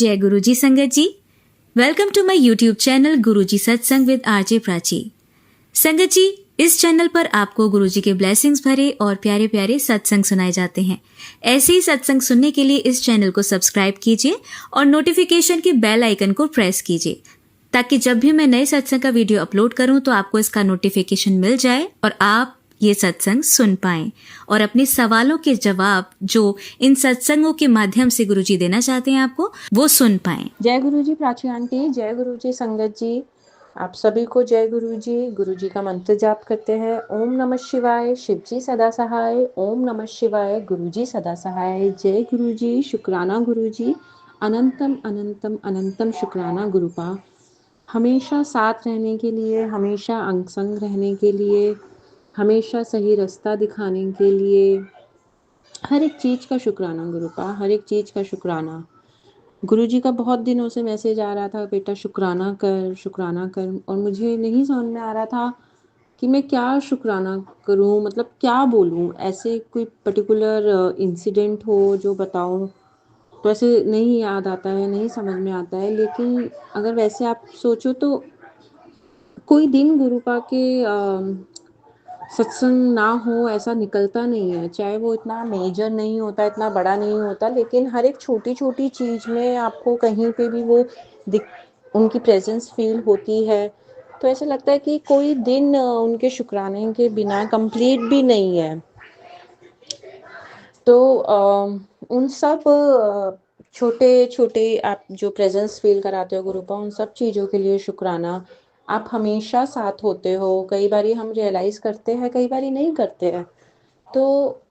जय गुरुजी संगत ji. Welcome to my YouTube channel Guruji सत्संग विद आरजे प्राची। संगत जी, इस चैनल पर आपको गुरुजी के ब्लेसिंग्स भरे और प्यारे प्यारे सत्संग सुनाए जाते हैं। ऐसे ही सत्संग सुनने के लिए इस चैनल को सब्सक्राइब कीजिए और नोटिफिकेशन के बेल आइकन को प्रेस कीजिए, ताकि जब भी मैं नए सत्संग का वीडियो अपलोड करूं तो आपको इसका नोटिफिकेशन मिल जाए और आप ये सत्संग सुन पाएं और अपने सवालों के जवाब जो इन सत्संगों के माध्यम से गुरुजी देना चाहते हैं आपको, वो सुन पाएं। जय गुरुजी प्राची आंटी, जय गुरुजी संगत जी। आप सभी को जय गुरुजी। गुरुजी का मंत्र जाप करते हैं। ओम नमः शिवाय, शिवजी सदा सहाय। ओम नमः शिवाय, गुरुजी सदा सहाय। जय गुरुजी, शुक्राना गुरुजी। अनंतम अनंतम अनंतम शुक्राना गुरुपा। हमेशा साथ रहने के लिए, हमेशा अंग संग रहने के लिए, हमेशा सही रास्ता दिखाने के लिए, हर एक चीज़ का शुक्राना गुरुपा, हर एक चीज़ का शुक्राना। गुरुजी का बहुत दिनों से मैसेज आ रहा था, बेटा शुक्राना कर, शुक्राना कर। और मुझे नहीं समझ में आ रहा था कि मैं क्या शुक्राना करूं, मतलब क्या बोलूं। ऐसे कोई पर्टिकुलर इंसिडेंट हो जो बताऊं तो ऐसे नहीं याद आता है, नहीं समझ में आता है। लेकिन अगर वैसे आप सोचो तो कोई दिन गुरुपा के सत्संग ना हो ऐसा निकलता नहीं है। चाहे वो इतना मेजर नहीं होता, इतना बड़ा नहीं होता, लेकिन हर एक छोटी छोटी चीज़ में आपको कहीं पे भी वो उनकी प्रेजेंस फील होती है। तो ऐसा लगता है कि कोई दिन उनके शुक्राने के बिना कंप्लीट भी नहीं है। तो उन सब छोटे छोटे आप जो प्रेजेंस फील कराते हो गुरुपा, उन सब चीज़ों के लिए शुक्राना। आप हमेशा साथ होते हो। कई बारी हम रियलाइज करते हैं, कई बारी नहीं करते हैं। तो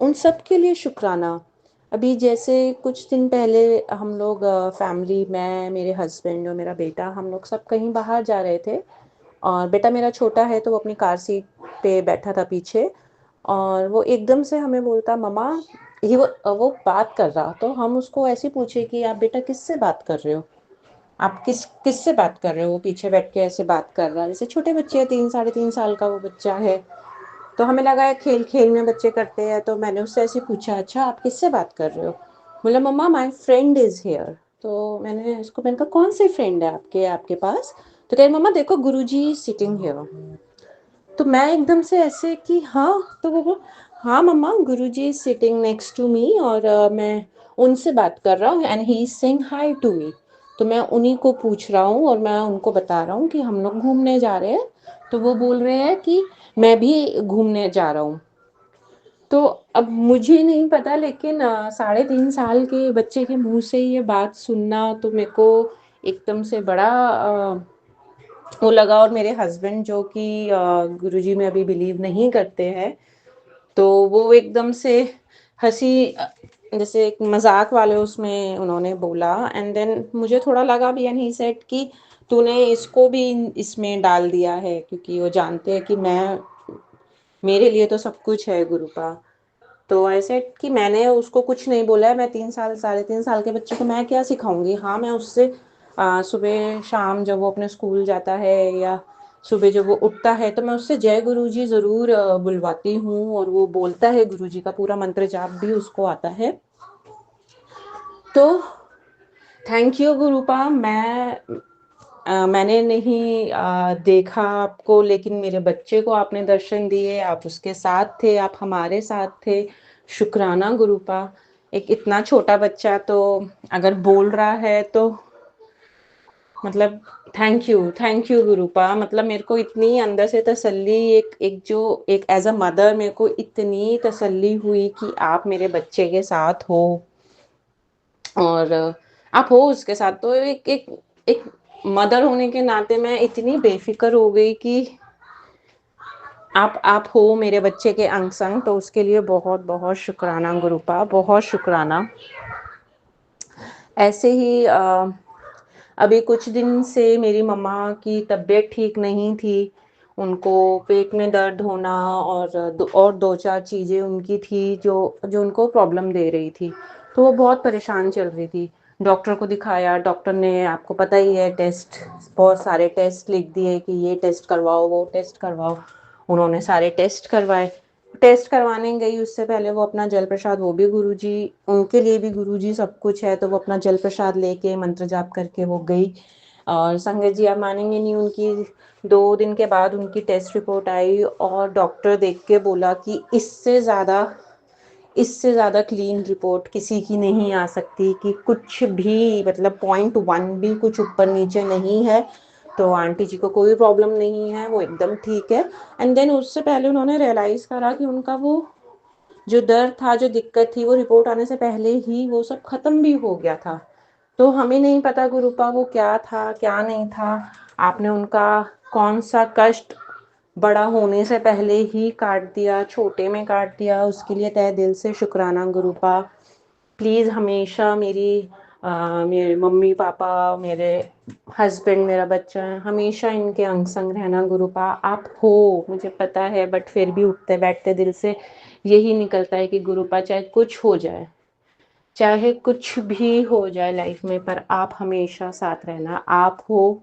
उन सब के लिए शुक्राना। अभी जैसे कुछ दिन पहले हम लोग फैमिली, मैं, मेरे हस्बैंड और मेरा बेटा, हम लोग सब कहीं बाहर जा रहे थे। और बेटा मेरा छोटा है तो वो अपनी कार सीट पे बैठा था पीछे। और वो एकदम से हमें बोलता, मम्मा, ये वो बात कर रहा। तो हम उसको ऐसे पूछे कि आप बेटा किससे बात कर रहे हो, आप किससे बात कर रहे हो। वो पीछे बैठ के ऐसे बात कर रहा है जैसे छोटे बच्चे हैं, 3 साढ़े 3 साल का वो बच्चा है। तो हमें लगा है खेल खेल में बच्चे करते हैं। तो मैंने उससे ऐसे पूछा, अच्छा आप किससे बात कर रहे हो। बोला, मम्मा माय फ्रेंड इज हियर। तो मैंने कहा कौन से फ्रेंड है आपके आपके पास। तो कह, मम्मा देखो गुरुजी सिटिंग हियर। तो मैं एकदम से ऐसे कि हाँ। तो वो हाँ mamma, Guruji is sitting next to me और मैं उनसे बात कर रहा हूँ and he is saying hi to me. तो मैं उन्हीं को पूछ रहा हूँ और मैं उनको बता रहा हूँ कि हम लोग घूमने जा रहे हैं। तो वो बोल रहे हैं कि मैं भी घूमने जा रहा हूँ। तो अब मुझे नहीं पता, लेकिन 3.5 साल के बच्चे के मुंह से ये बात सुनना तो मेरे को एकदम से बड़ा वो लगा। और मेरे हस्बैंड जो कि गुरुजी में अभी बिलीव नहीं करते हैं, तो वो एकदम से हंसी, जैसे एक मजाक वाले उसमें उन्होंने बोला। एंड देन मुझे थोड़ा लगा भी, एंड ही सेड कि तूने इसको भी इसमें डाल दिया है, क्योंकि वो जानते हैं कि मैं, मेरे लिए तो सब कुछ है गुरुपा। तो ऐसे कि मैंने उसको कुछ नहीं बोला है। मैं 3 साल 3.5 साल के बच्चे को मैं क्या सिखाऊंगी। हाँ, मैं उससे सुबह शाम जब वो अपने स्कूल जाता है या सुबह जब वो उठता है तो मैं उससे जय गुरुजी जरूर बुलवाती हूँ। और वो बोलता है, गुरुजी का पूरा मंत्र जाप भी उसको आता है। तो थैंक यू गुरुपा। मैंने नहीं देखा आपको, लेकिन मेरे बच्चे को आपने दर्शन दिए। आप उसके साथ थे, आप हमारे साथ थे। शुक्राना गुरुपा। एक इतना छोटा बच्चा तो अगर बोल रहा है तो मतलब थैंक यू गुरुपा। मतलब मेरे को इतनी अंदर से तसल्ली, एक एज अ मदर मेरे को इतनी तसल्ली हुई कि आप मेरे बच्चे के साथ हो और आप हो उसके साथ। तो एक मदर होने के नाते मैं इतनी बेफिक्र हो गई कि आप हो मेरे बच्चे के अंग संग। तो उसके लिए बहुत बहुत शुक्राना गुरुपा, बहुत शुक्राना। ऐसे ही अभी कुछ दिन से मेरी मम्मा की तबीयत ठीक नहीं थी। उनको पेट में दर्द होना और 2-4 चीज़ें उनकी थी जो जो उनको प्रॉब्लम दे रही थी। तो वो बहुत परेशान चल रही थी। डॉक्टर को दिखाया। डॉक्टर ने, आपको पता ही है, टेस्ट, बहुत सारे टेस्ट लिख दिए कि ये टेस्ट करवाओ, वो टेस्ट करवाओ। उन्होंने सारे टेस्ट करवाए। टेस्ट करवाने गई उससे पहले वो अपना जल प्रसाद, वो भी गुरुजी, उनके लिए भी गुरुजी सब कुछ है, तो वो अपना जल प्रसाद लेके मंत्र जाप करके वो गई। और संगत जी आप मानेंगे नहीं, उनकी 2 दिन के बाद उनकी टेस्ट रिपोर्ट आई और डॉक्टर देख के बोला कि इससे ज़्यादा क्लीन रिपोर्ट किसी की नहीं आ सकती, कि कुछ भी मतलब 0.1 भी कुछ ऊपर नीचे नहीं है, तो आंटी जी को कोई प्रॉब्लम नहीं है, वो एकदम ठीक है। एंड देन उससे पहले उन्होंने रियलाइज़ करा कि उनका वो जो दर्द था, जो दिक्कत थी, वो रिपोर्ट आने से पहले ही वो सब खत्म भी हो गया था। तो हमें नहीं पता गुरुपा वो क्या था क्या नहीं था, आपने उनका कौन सा कष्ट बड़ा होने से पहले ही काट दिया, छोटे में काट दिया, उसके लिए तहे दिल से शुक्राना गुरुपा। प्लीज़ हमेशा मेरे मम्मी पापा, मेरे हस्बैंड, मेरा बच्चा, हमेशा इनके अंग संग रहना गुरुपा। आप हो मुझे पता है, बट फिर भी उठते बैठते दिल से यही निकलता है कि गुरुपा चाहे कुछ हो जाए, चाहे कुछ भी हो जाए लाइफ में, पर आप हमेशा साथ रहना। आप हो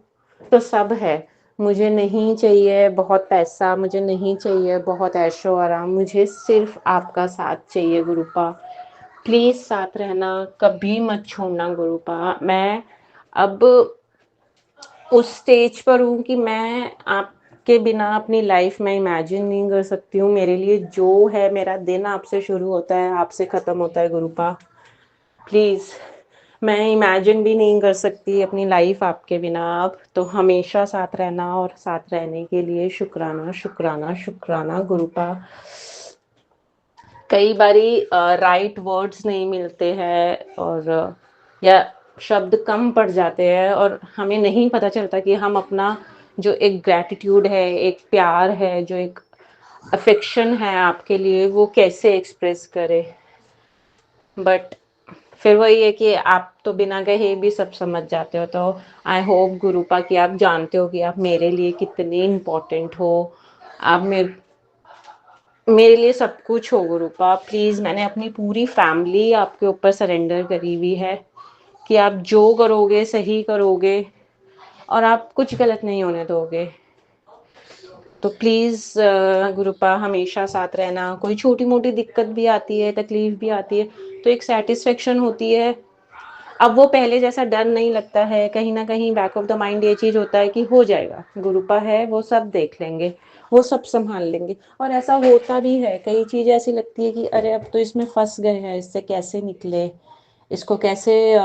तो सब है। मुझे नहीं चाहिए बहुत पैसा, मुझे नहीं चाहिए बहुत ऐशो आराम, मुझे सिर्फ आपका साथ चाहिए गुरुपा। प्लीज साथ रहना, कभी मत छोड़ना गुरुपा। मैं अब उस स्टेज पर हूँ कि मैं आपके बिना अपनी लाइफ में इमेजिन नहीं कर सकती हूँ। मेरे लिए जो है, मेरा दिन आपसे शुरू होता है, आपसे ख़त्म होता है गुरुपा। प्लीज़, मैं इमेजिन भी नहीं कर सकती अपनी लाइफ आपके बिना। आप तो हमेशा साथ रहना, और साथ रहने के लिए शुक्राना शुक्राना शुक्राना गुरुपा। कई बारी राइट वर्ड्स नहीं मिलते हैं, और या शब्द कम पड़ जाते हैं, और हमें नहीं पता चलता कि हम अपना जो एक ग्रैटिट्यूड है, एक प्यार है, जो एक अफेक्शन है आपके लिए, वो कैसे एक्सप्रेस करें। बट फिर वही है कि आप तो बिना कहे भी सब समझ जाते हो। तो आई होप गुरुपा कि आप जानते हो कि आप मेरे लिए कितने इम्पोर्टेंट हो। आप मेरे लिए सब कुछ हो गुरुपा। प्लीज़, मैंने अपनी पूरी फैमिली आपके ऊपर सरेंडर करी हुई है कि आप जो करोगे सही करोगे, और आप कुछ गलत नहीं होने दोगे। तो प्लीज़ गुरुपा हमेशा साथ रहना। कोई छोटी मोटी दिक्कत भी आती है, तकलीफ भी आती है, तो एक सेटिस्फेक्शन होती है। अब वो पहले जैसा डर नहीं लगता है, कहीं ना कहीं बैक ऑफ द माइंड ये चीज़ होता है कि हो जाएगा, गुरुपा है, वो सब देख लेंगे, वो सब संभाल लेंगे। और ऐसा होता भी है, कई चीज़ें ऐसी लगती है कि अरे अब तो इसमें फंस गए हैं, इससे कैसे निकले, इसको कैसे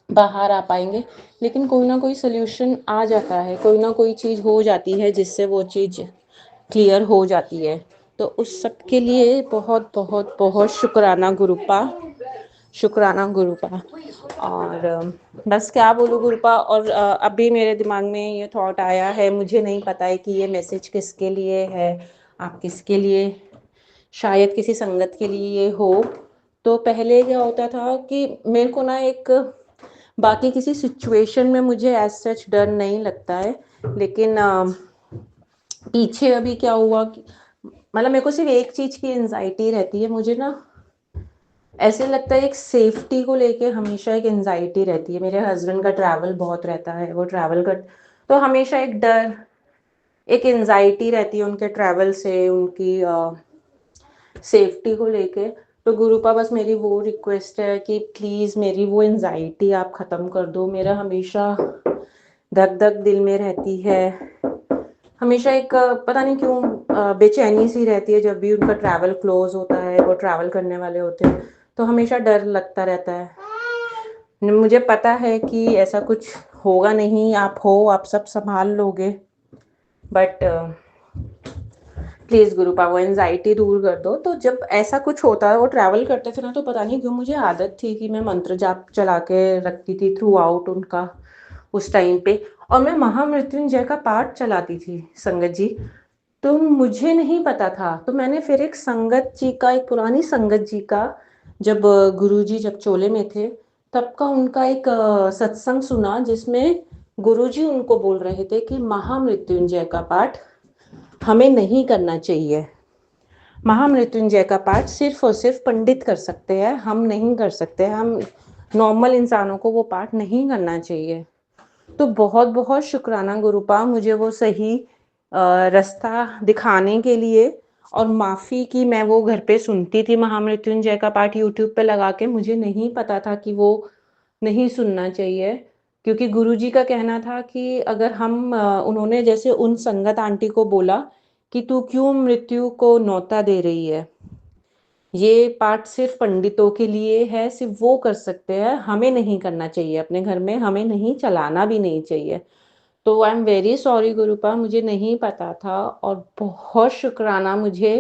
बाहर आ पाएंगे। लेकिन कोई ना कोई सोल्यूशन आ जाता है, कोई ना कोई चीज़ हो जाती है जिससे वो चीज़ क्लियर हो जाती है। तो उस सब के लिए बहुत बहुत बहुत शुक्राना गुरुपा, शुक्राना गुरुपा। और बस क्या बोलूँ गुरुपा। और अभी मेरे दिमाग में ये थॉट आया है, मुझे नहीं पता है कि ये मैसेज किसके लिए है, आप किसके लिए, शायद किसी संगत के लिए ये हो। तो पहले क्या होता था कि मेरे को ना एक, बाकी किसी सिचुएशन में मुझे एज सच डर नहीं लगता है, लेकिन पीछे अभी क्या हुआ कि मतलब मेरे को सिर्फ एक चीज़ की एंजाइटी रहती है, मुझे ना ऐसे लगता है एक सेफ्टी को लेके हमेशा एक एंजाइटी रहती है। मेरे हस्बैंड का ट्रैवल बहुत रहता है, वो ट्रैवल कर, तो हमेशा एक डर, एक एंजाइटी रहती है उनके ट्रैवल से, उनकी सेफ्टी को लेके। तो गुरुपा बस मेरी वो रिक्वेस्ट है कि प्लीज़ मेरी वो एंजाइटी आप ख़त्म कर दो। मेरा हमेशा धक धक दिल में रहती है, हमेशा एक पता नहीं क्यों बेचैनी सी रहती है जब भी उनका ट्रैवल क्लोज होता है, वो ट्रैवल करने वाले होते हैं, तो हमेशा डर लगता रहता है। मुझे पता है कि ऐसा कुछ होगा नहीं, आप हो, आप सब संभाल लोगे, बट प्लीज़ गुरुपा वो एंजाइटी दूर कर दो। तो जब ऐसा कुछ होता है, वो ट्रैवल करते थे ना, तो पता नहीं क्यों मुझे आदत थी कि मैं मंत्र जाप चला के रखती थी थ्रू आउट उनका उस टाइम पे, और मैं महामृत्युंजय का पाठ चलाती थी संगत जी। तो मुझे नहीं पता था, तो मैंने फिर एक संगत जी का, एक पुरानी संगत जी का, जब गुरुजी जब चोले में थे तब का उनका एक सत्संग सुना, जिसमें गुरुजी उनको बोल रहे थे कि महामृत्युंजय का पाठ हमें नहीं करना चाहिए। महामृत्युंजय का पाठ सिर्फ और सिर्फ पंडित कर सकते हैं, हम नहीं कर सकते, हम नॉर्मल इंसानों को वो पाठ नहीं करना चाहिए। तो बहुत बहुत शुक्राना गुरुपा, मुझे वो सही रास्ता दिखाने के लिए, और माफ़ी की मैं वो घर पे सुनती थी महामृत्युंजय का पाठ यूट्यूब पे लगा के, मुझे नहीं पता था कि वो नहीं सुनना चाहिए, क्योंकि गुरुजी का कहना था कि अगर हम उन्होंने जैसे उन संगत आंटी को बोला कि तू क्यों मृत्यु को न्योता दे रही है, ये पाठ सिर्फ पंडितों के लिए है, सिर्फ वो कर सकते हैं, हमें नहीं करना चाहिए, अपने घर में हमें नहीं चलाना भी नहीं चाहिए। तो आई एम वेरी सॉरी गुरुपा, मुझे नहीं पता था, और बहुत शुक्राना मुझे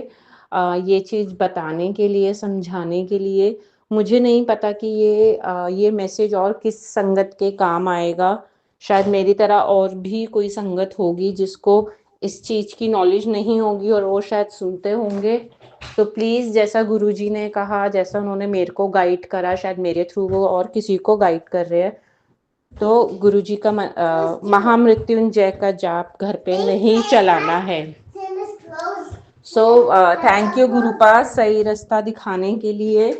ये चीज़ बताने के लिए, समझाने के लिए। मुझे नहीं पता कि ये मैसेज और किस संगत के काम आएगा। शायद मेरी तरह और भी कोई संगत होगी जिसको इस चीज़ की नॉलेज नहीं होगी और वो शायद सुनते होंगे। तो प्लीज़, जैसा गुरुजी ने कहा, जैसा उन्होंने मेरे को गाइड करा, शायद मेरे थ्रू वो और किसी को गाइड कर रहे हैं। तो गुरुजी का महामृत्युंजय का जाप घर पे नहीं चलाना है। सो थैंक यू गुरुपा, सही रास्ता दिखाने के लिए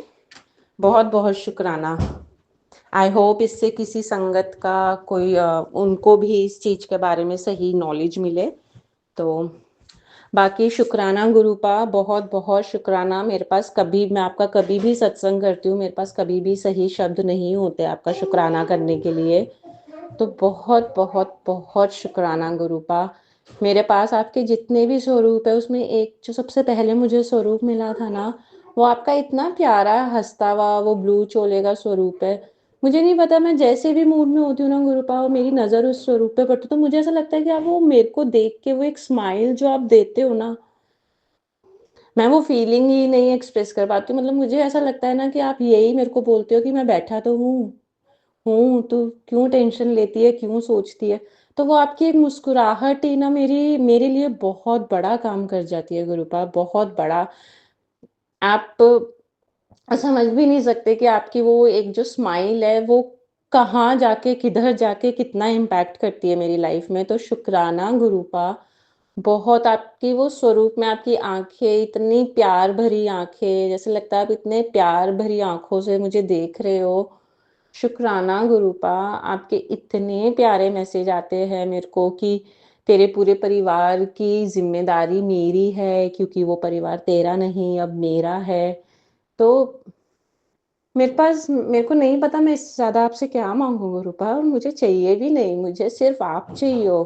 बहुत बहुत शुक्राना। आई होप इससे किसी संगत का कोई उनको भी इस चीज़ के बारे में सही नॉलेज मिले। तो बाकी शुक्राना गुरुपा, बहुत बहुत शुक्राना। मेरे पास कभी, मैं आपका कभी भी सत्संग करती हूँ, मेरे पास कभी भी सही शब्द नहीं होते आपका शुक्राना करने के लिए। तो बहुत बहुत बहुत शुक्राना गुरुपा। मेरे पास आपके जितने भी स्वरूप है, उसमें एक जो सबसे पहले मुझे स्वरूप मिला था ना, वो आपका इतना प्यारा हंसता हुआ वो ब्लू चोले का स्वरूप है। मुझे नहीं पता, मैं जैसे भी मूड में होती हूँ ना गुरुपा, और मेरी नज़र उस स्वरूप पे पड़ती, तो मुझे ऐसा लगता है कि आप वो मेरे को देख के वो एक स्माइल जो आप देते हो ना, मैं वो फीलिंग ही नहीं एक्सप्रेस कर पाती हूँ। मतलब मुझे ऐसा लगता है ना कि आप यही मेरे को बोलते हो कि मैं बैठा तो हूँ, तो क्यों टेंशन लेती है, क्यों सोचती है। तो वो आपकी एक मुस्कुराहट ही ना मेरे लिए बहुत बड़ा काम कर जाती है गुरुपा, बहुत बड़ा। आप समझ भी नहीं सकते कि आपकी वो एक जो स्माइल है वो कहाँ जाके, किधर जाके कितना इम्पैक्ट करती है मेरी लाइफ में। तो शुक्राना गुरुपा, बहुत। आपकी वो स्वरूप में आपकी आंखें, इतनी प्यार भरी आंखें, जैसे लगता है आप इतने प्यार भरी आंखों से मुझे देख रहे हो। शुक्राना गुरुपा, आपके इतने प्यारे मैसेज आते हैं मेरे को कि तेरे पूरे परिवार की जिम्मेदारी मेरी है, क्योंकि वो परिवार तेरा नहीं अब मेरा है। तो मेरे को नहीं पता मैं इससे ज्यादा आपसे क्या मांगू गुरुपा, और मुझे चाहिए भी नहीं, मुझे सिर्फ आप चाहिए हो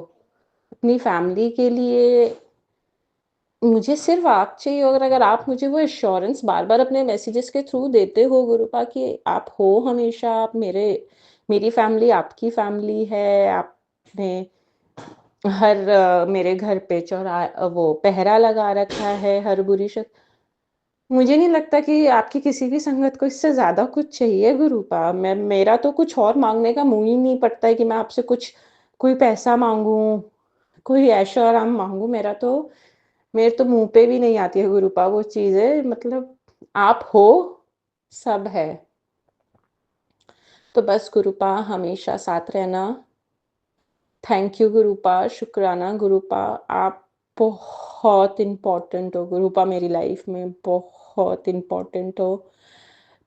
अपनी फैमिली के लिए। मुझे सिर्फ आप चाहिए, और अगर आप मुझे वो एश्योरेंस बार बार अपने मैसेजेस के थ्रू देते हो गुरुपा कि आप हो हमेशा, आप मेरी फैमिली आपकी फैमिली है, आपने हर मेरे घर पे वो पहरा लगा रखा है हर बुरी शक्ति। मुझे नहीं लगता कि आपकी किसी भी संगत को इससे ज्यादा कुछ चाहिए गुरुपा। मेरा तो कुछ और मांगने का मुंह ही नहीं पड़ता है कि मैं आपसे कुछ, कोई पैसा मांगू, कोई ऐशो आराम मांगू। मेरे तो मुंह पे भी नहीं आती है गुरुपा वो चीजें। मतलब आप हो, सब है। तो बस गुरुपा, हमेशा साथ रहना। थैंक यू गुरुपा, शुक्राना गुरुपा। आप बहुत इम्पोर्टेंट हो गुरुपा, मेरी लाइफ में बहुत इम्पोर्टेंट हो।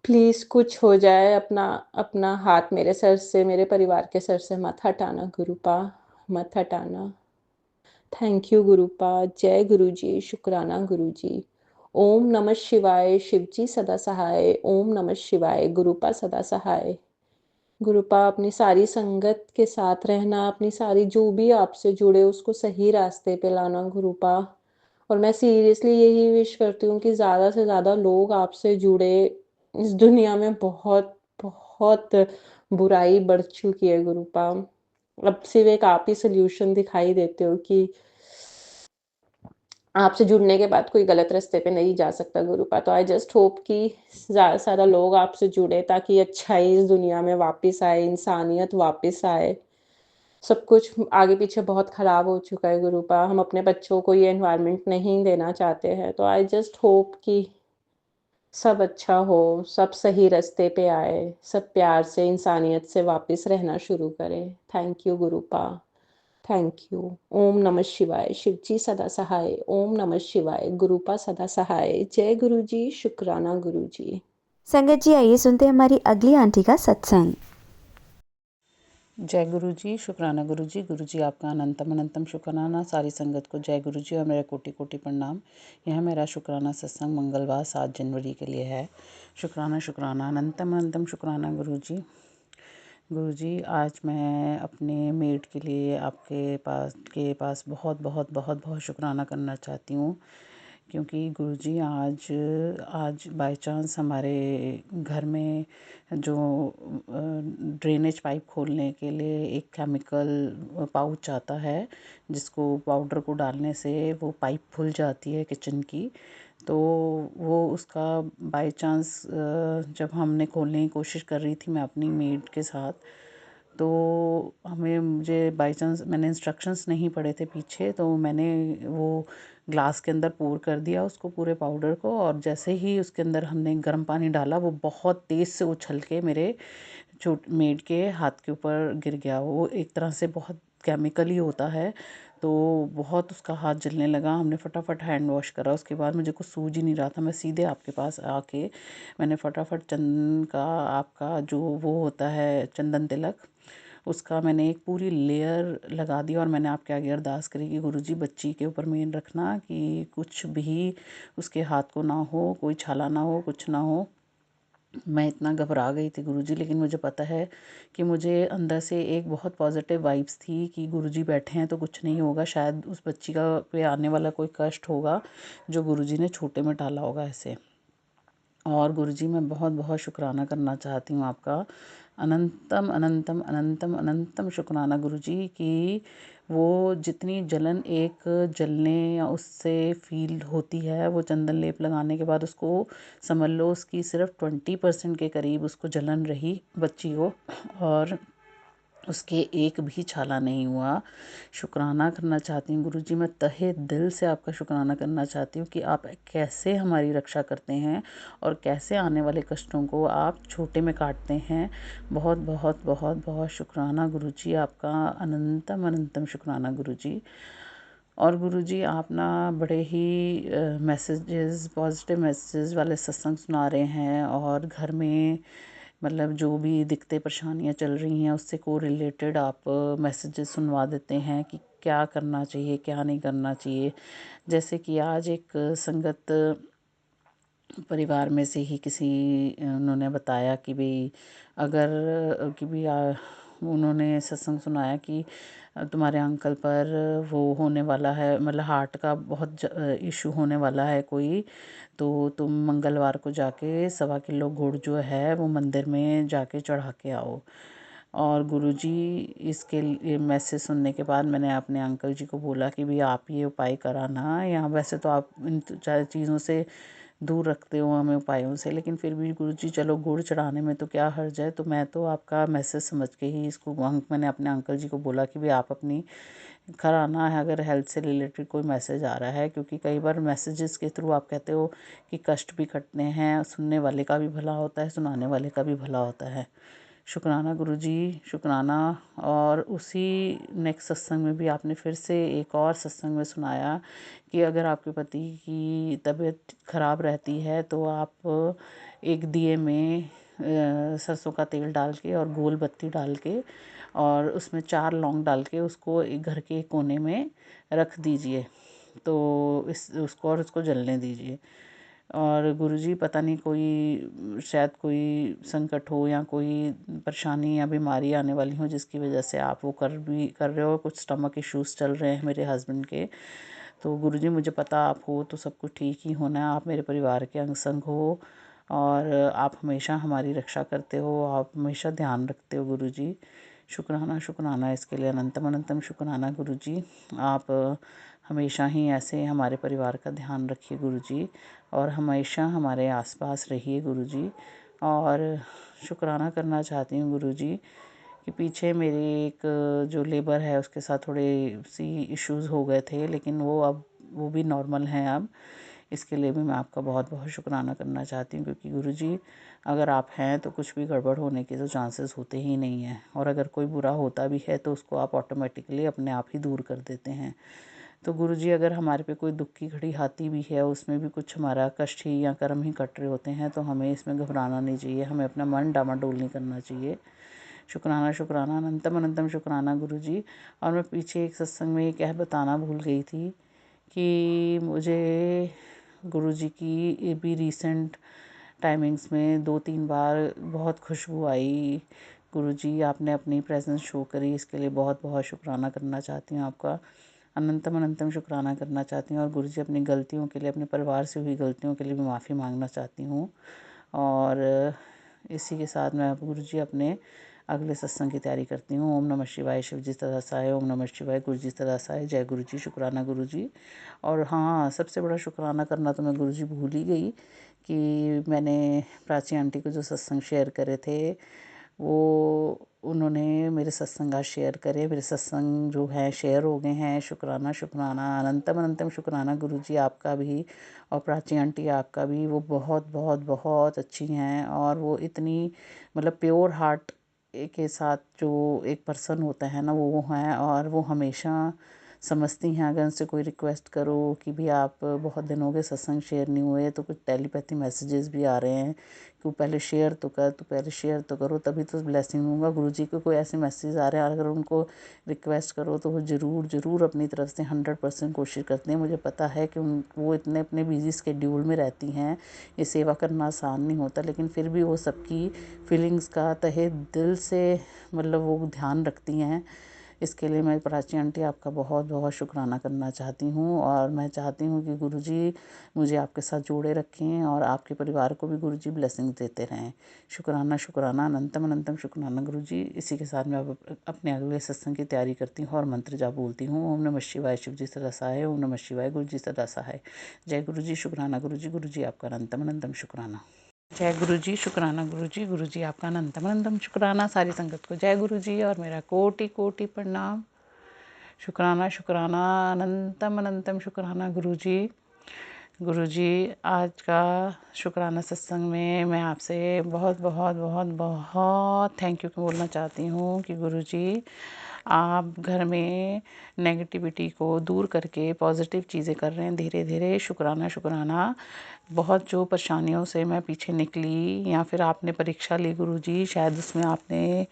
प्लीज कुछ हो जाए, अपना अपना हाथ मेरे सर से, मेरे परिवार के सर से मत हटाना गुरुपा, मत हटाना। Thank you गुरुपा। जय गुरु जी, शुक्राना गुरु जी। ओम नमः शिवाय, शिवजी सदा सहाय। ओम नमः शिवाय, गुरुपा सदा सहाय। गुरुपा, अपनी सारी संगत के साथ रहना, अपनी सारी जो भी आपसे जुड़े उसको सही रास्ते पे लाना गुरुपा। और मैं सीरियसली यही विश करती हूँ कि ज़्यादा से ज़्यादा लोग आपसे जुड़े। इस दुनिया में बहुत बहुत बुराई बढ़ चुकी है गुरुपा। अब सिर्फ एक आप ही सोल्यूशन दिखाई देते हो कि आपसे जुड़ने के बाद कोई गलत रास्ते पे नहीं जा सकता गुरुपा। तो आई जस्ट होप कि ज़्यादा से ज़्यादा लोग आपसे जुड़े, ताकि अच्छाई इस दुनिया में वापस आए, इंसानियत वापस आए। सब कुछ आगे पीछे बहुत ख़राब हो चुका है गुरुपा, हम अपने बच्चों को ये एनवायरनमेंट नहीं देना चाहते हैं। तो आई जस्ट होप कि सब अच्छा हो, सब सही रास्ते पे आए, सब प्यार से, इंसानियत से वापस रहना शुरू करें। Thank you Gurupa, thank you. ओम नमः शिवाय, शिवजी सदा सहाय। ओम नमः शिवाय, गुरुपा सदा सहाय। जय गुरु जी, शुक्राना गुरु जी। संगत जी, आइए सुनते हैं हमारी अगली आंटी का सत्संग। जय गुरु जी, शुक्राना गुरु जी। गुरु जी आपका अनंतम अनंतम शुक्राना। सारी संगत को जय गुरु जी और मेरा कोटि कोटि प्रणाम। यह मेरा शुक्राना सत्संग मंगलवार 7 जनवरी के लिए है। शुक्राना शुक्राना अनंतम अनंतम शुक्राना गुरु जी। गुरु जी, आज मैं अपने मेड के लिए आपके पास बहुत बहुत बहुत बहुत शुक्राना करना चाहती हूँ, क्योंकि गुरुजी आज आज बाय चांस हमारे घर में जो ड्रेनेज पाइप खोलने के लिए एक केमिकल पाउच आता है, जिसको पाउडर को डालने से वो पाइप खुल जाती है किचन की। तो वो उसका बाय चांस जब हमने खोलने की कोशिश कर रही थी मैं अपनी मेड के साथ, तो मुझे बाय चांस मैंने इंस्ट्रक्शंस नहीं पढ़े थे पीछे, तो मैंने वो ग्लास के अंदर पोर कर दिया उसको पूरे पाउडर को, और जैसे ही उसके अंदर हमने गर्म पानी डाला वो बहुत तेज़ से उछल के मेरे मेड के हाथ के ऊपर गिर गया। वो एक तरह से बहुत केमिकली होता है, तो बहुत उसका हाथ जलने लगा। हमने फटाफट हैंड वॉश करा। उसके बाद मुझे कुछ सूझ ही नहीं रहा था, मैं सीधे आपके पास आके मैंने फटाफट चंदन का, आपका जो वो होता है चंदन तिलक, उसका मैंने एक पूरी लेयर लगा दी। और मैंने आपके आगे अरदास करी कि गुरुजी बच्ची के ऊपर मेन रखना कि कुछ भी उसके हाथ को ना हो, कोई छाला ना हो, कुछ ना हो। मैं इतना घबरा गई थी गुरुजी, लेकिन मुझे पता है कि मुझे अंदर से एक बहुत पॉजिटिव वाइब्स थी कि गुरुजी बैठे हैं तो कुछ नहीं होगा, शायद उस बच्ची का पे आने वाला कोई कष्ट होगा जो गुरुजी ने छोटे में टाला होगा ऐसे। और गुरुजी मैं बहुत बहुत शुक्राना करना चाहती हूँ आपका, अनंतम अनंतम अनंतम अनंतम शुक्राना गुरुजी, कि वो जितनी जलन एक जलने या उससे फील होती है, वो चंदन लेप लगाने के बाद उसको समझ लो उसकी सिर्फ 20% के करीब उसको जलन रही बच्ची को, और उसके एक भी छाला नहीं हुआ। शुक्राना करना चाहती हूँ गुरुजी, मैं तहे दिल से आपका शुक्राना करना चाहती हूँ कि आप कैसे हमारी रक्षा करते हैं और कैसे आने वाले कष्टों को आप छोटे में काटते हैं। बहुत बहुत बहुत बहुत शुक्राना गुरुजी आपका, अनंतम अनंतम शुक्राना गुरुजी। और गुरुजी आप ना बड़े ही मैसेजेस, पॉजिटिव मैसेजेस वाले सत्संग सुना रहे हैं, और घर में मतलब जो भी दिक्कतें परेशानियाँ चल रही हैं उससे को रिलेटेड आप मैसेजेस सुनवा देते हैं कि क्या करना चाहिए, क्या नहीं करना चाहिए। जैसे कि आज एक संगत परिवार में से ही किसी उन्होंने बताया कि भाई अगर कि भी उन्होंने सत्संग सुनाया कि तुम्हारे अंकल पर वो होने वाला है, मतलब हार्ट का बहुत इशू होने वाला है कोई, तो तुम मंगलवार को जाके 1.25 किलो गुड़ जो है वो मंदिर में जाके चढ़ा के आओ। और गुरुजी इसके लिए मैसेज सुनने के बाद मैंने अपने अंकल जी को बोला कि भाई आप ये उपाय कराना, या वैसे तो आप इन चीज़ों से दूर रखते हो हमें उपायों से, लेकिन फिर भी गुरुजी चलो गुड़ चढ़ाने में तो क्या हर्ज है। तो मैं तो आपका मैसेज समझ के ही इसको मैंने अपने अंकल जी को बोला कि भाई आप अपनी कराना है अगर हेल्थ से रिलेटेड कोई मैसेज आ रहा है, क्योंकि कई बार मैसेजेस के थ्रू आप कहते हो कि कष्ट भी कटते हैं, सुनने वाले का भी भला होता है, सुनाने वाले का भी भला होता है। शुक्राना गुरुजी, शुक्राना। और उसी नेक्स्ट सत्संग में भी आपने फिर से एक और सत्संग में सुनाया कि अगर आपके पति की तबीयत ख़राब रहती है तो आप एक दिए में सरसों का तेल डाल के और गोल बत्ती डाल के और उसमें 4 लौंग डाल के उसको एक घर के कोने में रख दीजिए, तो उसको जलने दीजिए। और गुरुजी पता नहीं कोई शायद कोई संकट हो या कोई परेशानी या बीमारी आने वाली हो जिसकी वजह से आप वो कर रहे हो। कुछ स्टमक इश्यूज़ चल रहे हैं मेरे हस्बैंड के, तो गुरुजी मुझे पता आप हो तो सब कुछ ठीक ही होना है। आप मेरे परिवार के अंग संग हो और आप हमेशा हमारी रक्षा करते हो, आप हमेशा ध्यान रखते हो गुरुजी। शुक्राना शुक्राना इसके लिए अनंतम अनंतम शुक्राना गुरुजी। आप हमेशा ही ऐसे हमारे परिवार का ध्यान रखिए गुरुजी, और हमेशा हमारे आसपास रहिए गुरुजी। और शुक्राना करना चाहती हूँ गुरुजी कि पीछे मेरे एक जो लेबर है उसके साथ थोड़े सी इश्यूज़ हो गए थे, लेकिन वो भी नॉर्मल हैं अब। इसके लिए भी मैं आपका बहुत बहुत शुक्राना करना चाहती हूँ, क्योंकि गुरुजी अगर आप हैं तो कुछ भी गड़बड़ होने के तो चांसेस होते ही नहीं हैं, और अगर कोई बुरा होता भी है तो उसको आप ऑटोमेटिकली अपने आप ही दूर कर देते हैं। तो गुरुजी अगर हमारे पे कोई दुख की घड़ी आती भी है, उसमें भी कुछ हमारा कष्ट ही या कर्म ही कट रहे होते हैं, तो हमें इसमें घबराना नहीं चाहिए, हमें अपना मन डामाडोल नहीं करना चाहिए। शुक्राना शुक्राना अनंतम अनंतम शुक्राना गुरुजी। और मैं पीछे एक सत्संग में यह बताना भूल गई थी कि मुझे गुरुजी की भी रिसेंट टाइमिंग्स में 2-3 बार बहुत खुशबू आई। गुरुजी आपने अपनी प्रेजेंस शो करी, इसके लिए बहुत बहुत शुक्राना करना चाहती हूँ आपका। अनंतम अनंतम शुक्राना करना चाहती हूँ। और गुरुजी अपनी गलतियों के लिए, अपने परिवार से हुई गलतियों के लिए भी माफ़ी मांगना चाहती हूँ। और इसी के साथ मैं अब गुरुजी अपने अगले सत्संग की तैयारी करती हूँ। ओम नमः शिवाय, शिव जी सदा सहाय। ओम नमः शिवाय, गुरु जी सदा सहाय। जय गुरु जी, शुक्राना गुरु जी। और हाँ, सबसे बड़ा शुक्राना करना तो मैं गुरु जी भूल ही गई कि मैंने प्राची आंटी को जो सत्संग शेयर करे थे, वो उन्होंने मेरे सत्संग आज शेयर करे। मेरे सत्संग जो है शेयर हो गए हैं। शुक्राना शुक्राना अनंतम अनंतम शुक्राना गुरु जी आपका भी, और प्राची आंटी आपका भी। वो बहुत बहुत बहुत अच्छी हैं, और वो इतनी मतलब प्योर हार्ट के साथ जो एक पर्सन होता है ना, वो हैं। और वो हमेशा समझती हैं। अगर उनसे कोई रिक्वेस्ट करो कि भी आप बहुत दिन हो गए सत्संग शेयर नहीं हुए, तो कुछ टेलीपैथी मैसेजेस भी आ रहे हैं कि पहले शेयर तो कर, तो पहले शेयर तो करो, तभी तो ब्लेसिंग दूंगा। गुरुजी को कोई ऐसे मैसेज आ रहे हैं, अगर उनको रिक्वेस्ट करो तो वो ज़रूर ज़रूर अपनी तरफ से 100% कोशिश करते हैं। मुझे पता है कि वो इतने अपने बिजी स्केड्यूल में रहती हैं, ये सेवा करना आसान नहीं होता, लेकिन फिर भी वो सबकी फीलिंग्स का तहे दिल से मतलब वो ध्यान रखती हैं। इसके लिए मैं प्राची आंटी आपका बहुत बहुत शुक्राना करना चाहती हूँ। और मैं चाहती हूँ कि गुरुजी मुझे आपके साथ जोड़े रखें, और आपके परिवार को भी गुरुजी ब्लेसिंग देते रहें। शुक्राना शुक्राना अनंतम अनंतम शुक्राना गुरुजी। इसी के साथ मैं अब अपने अगले सत्संग की तैयारी करती हूँ और मंत्र जाप बोलती हूँ। ओम नमः शिवाय, शिव जी सदा सहाय। ओम नमः शिवाय, गुरु जी सदा सहाय। जय गुरु जी, शुक्राना गुरु जी आपका अनंतम अनंतम शुक्राना। जय गुरु जी, शुक्राना गुरु जी आपका अनंतम अनंतम शुक्राना। सारी संगत को जय गुरु जी और मेरा कोटि कोटि प्रणाम। शुक्राना शुक्राना अनंतम अनंतम शुक्राना गुरु जी। आज का शुक्राना सत्संग में मैं आपसे बहुत बहुत बहुत बहुत थैंक यू बोलना चाहती हूँ कि गुरु जी आप घर में नेगेटिविटी को दूर करके पॉजिटिव चीज़ें कर रहे हैं धीरे धीरे। शुक्राना शुक्राना। बहुत जो परेशानियों से मैं पीछे निकली, या फिर आपने परीक्षा ली गुरुजी, शायद उसमें आपने